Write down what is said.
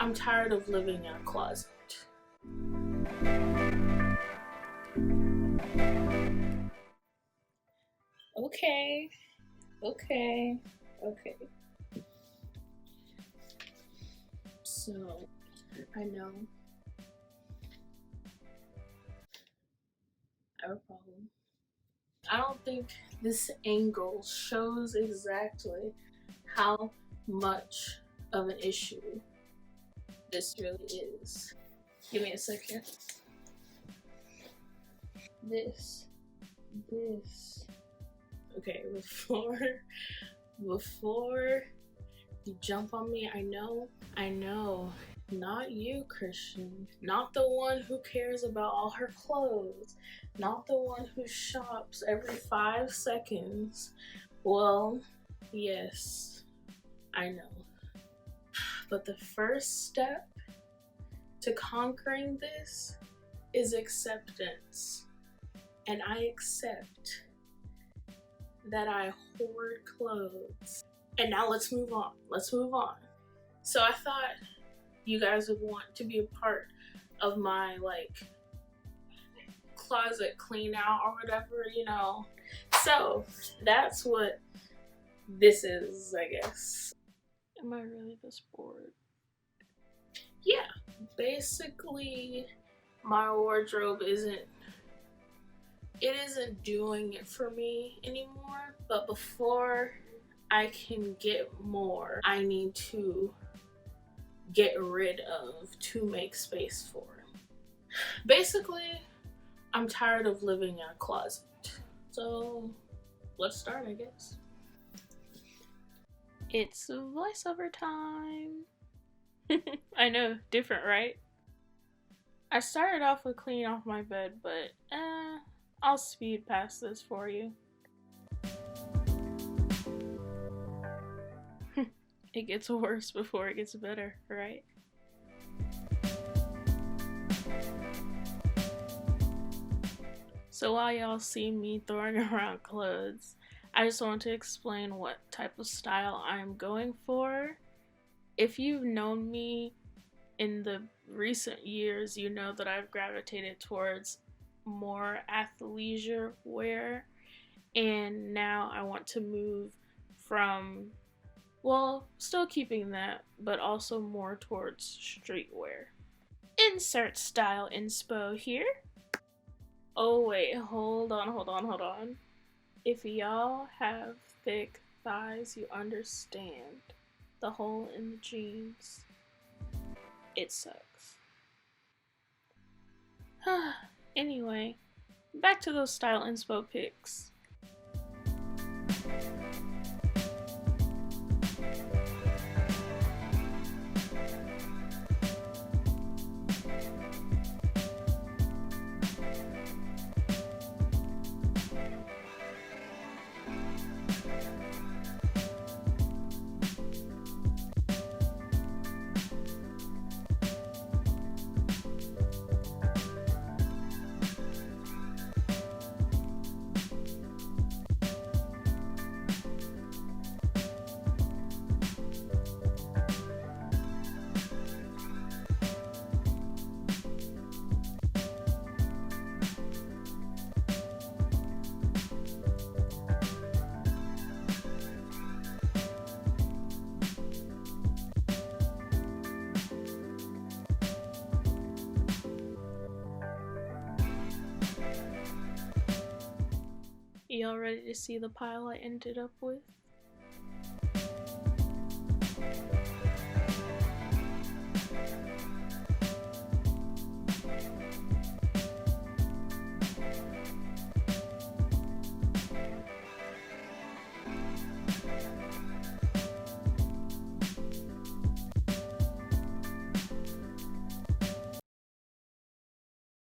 I'm tired of living in a closet. Okay. So, I know I have a problem. I don't think this angle shows exactly how much of an issue this really is. Give me a second. This. Okay, before you jump on me, I know, not you, Christian. Not the one who cares about all her clothes. Not the one who shops every 5 seconds. Well, yes, I know. But the first step to conquering this is acceptance. And I accept that I hoard clothes. And now let's move on. So I thought you guys would want to be a part of my closet clean out or whatever, So that's what this is, I guess. Am I really this bored? Yeah, basically my wardrobe isn't doing it for me anymore, but before I can get more, I need to get rid of to make space for. Basically, I'm tired of living in a closet. So let's start, I guess. It's voiceover time. I know, different, right? I started off with cleaning off my bed, but I'll speed past this for you. It gets worse before it gets better, right? So while y'all see me throwing around clothes, I just want to explain what type of style I'm going for. If you've known me in the recent years, you know that I've gravitated towards more athleisure wear, and now I want to move from, well, still keeping that, but also more towards streetwear. Insert style inspo here. Oh wait, hold on. If y'all have thick thighs, you understand the hole in the jeans. It sucks. Anyway, back to those style inspo pics. Y'all ready to see the pile I ended up with?